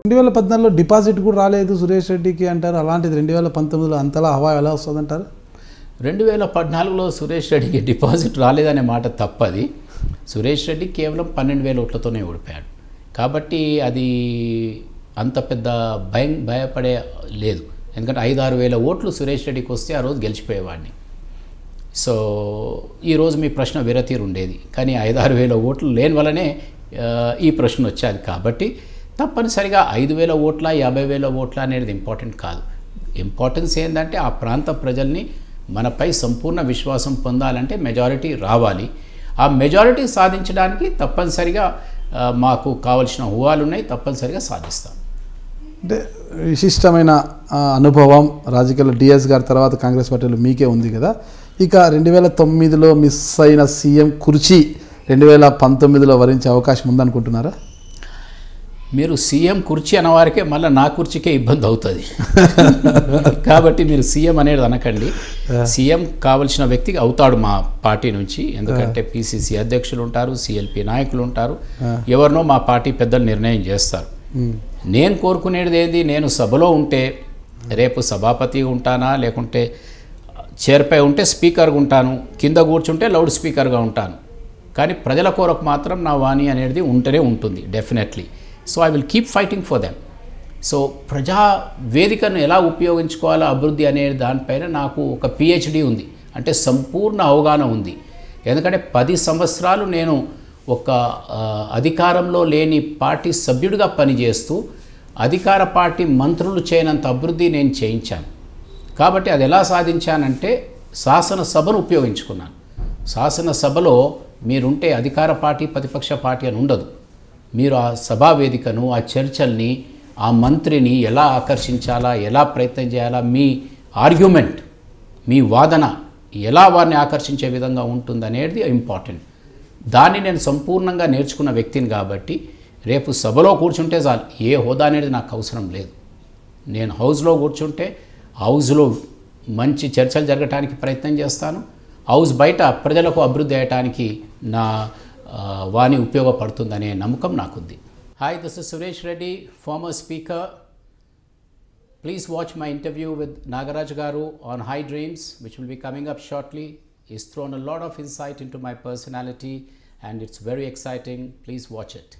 2014లో deposit కూడా రాలేదు సురేష్ రెడ్డికి అంటారు. అలాంటిది 2019లో అంతలా హవా ఎలా వస్తుందంటారు? 2014లో సురేష్ రెడ్డికి డిపాజిట్ రాలేదనే మాట తప్పది. సురేష్ రెడ్డి కేవలం 12,000 ఓట్లతోనే ఓడిపోయాడు. కాబట్టి అది అంత పెద్ద భయపడే లేదు. ఎందుకంటే 5-6 వేల ఓట్లు సురేష్ రెడ్డికి వస్తే ఆ రోజు గెలిచిపోయేవాడిని. సో ఈరోజు మీ ప్రశ్న వేరే ఉండేది. కానీ 5-6 వేల ఓట్లు లేని వల్లనే ఈ ప్రశ్న వచ్చేది. కాబట్టి తప్పనిసరిగా 5,000 ఓట్ల 50,000 ఓట్ల అనేది ఇంపార్టెంట్ కాదు. ఇంపార్టెన్స్ ఏంటంటే ఆ ప్రాంత ప్రజల్ని మనపై సంపూర్ణ విశ్వాసం పొందాలంటే మెజారిటీ రావాలి. ఆ మెజారిటీ సాధించడానికి తప్పనిసరిగా మాకు కావలసిన హువాలు ఉన్నాయి, తప్పనిసరిగా సాధిస్తాం. అంటే విశిష్టమైన అనుభవం రాజకీయాల్లో డిఎస్ గారి తర్వాత కాంగ్రెస్ పార్టీలో మీకే ఉంది కదా. ఇక 2009లో మిస్ అయిన సీఎం కుర్చీ 2019లో వరించే అవకాశం ఉందనుకుంటున్నారా? మీరు సీఎం కుర్చీ అన్నవారికే మళ్ళీ నా కుర్చీకే ఇబ్బంది అవుతుంది. కాబట్టి మీరు సీఎం అనేది అనకండి. సీఎం కావలసిన వ్యక్తికి అవుతాడు మా పార్టీ నుంచి. ఎందుకంటే పిసిసి అధ్యక్షులు ఉంటారు, సిఎల్పి నాయకులు ఉంటారు, ఎవరినో మా పార్టీ పెద్దలు నిర్ణయం చేస్తారు. నేను కోరుకునేది ఏంది, నేను సభలో ఉంటే రేపు సభాపతి ఉంటానా, లేకుంటే చైర్పై ఉంటే స్పీకర్గా ఉంటాను, కింద కూర్చుంటే లౌడ్ స్పీకర్గా ఉంటాను. కానీ ప్రజల కొరకు మాత్రం నా వాణి అనేది ఉంటూనే ఉంటుంది definitely. So I will keep fighting for them. So ప్రజా వేదికను ఎలా ఉపయోగించుకోవాలో అభివృద్ధి అనే దానిపైన నాకు ఒక పిహెచ్డి ఉంది, అంటే సంపూర్ణ అవగాహన ఉంది. ఎందుకంటే 10 సంవత్సరాలు నేను ఒక అధికారంలో లేని పార్టీ సభ్యుడిగా పనిచేస్తూ అధికార పార్టీ మంత్రులు చేయనంత అభివృద్ధి నేను చేయించాను. కాబట్టి అది ఎలా సాధించానంటే శాసనసభను ఉపయోగించుకున్నాను. శాసనసభలో మీరుంటే అధికార పార్టీ ప్రతిపక్ష పార్టీ అని ఉండదు. మీరు ఆ సభా వేదికను, ఆ చర్చల్ని, ఆ మంత్రిని ఎలా ఆకర్షించాలా, ఎలా ప్రయత్నం చేయాలా, మీ ఆర్గ్యుమెంట్, మీ వాదన ఎలా వారిని ఆకర్షించే విధంగా ఉంటుందనేది ఇంపార్టెంట్. దాన్ని నేను సంపూర్ణంగా నేర్చుకున్న వ్యక్తిని కాబట్టి రేపు సభలో కూర్చుంటే చాలు, ఏ హోదా అనేది నాకు అవసరం లేదు. నేను హౌస్లో కూర్చుంటే హౌస్లో మంచి చర్చలు జరగటానికి ప్రయత్నం చేస్తాను, హౌస్ బయట ప్రజలకు అభివృద్ధి అయ్యటానికి నా వాణి ఉపయోగపడుతుందనే నమ్మకం నాకుంది. Hi, this is Suresh Reddy, former speaker. Please watch my interview with Nagaraj garu on High Dreams, which will be coming up shortly. He's thrown a lot of insight into my personality and it's very exciting. Please watch it.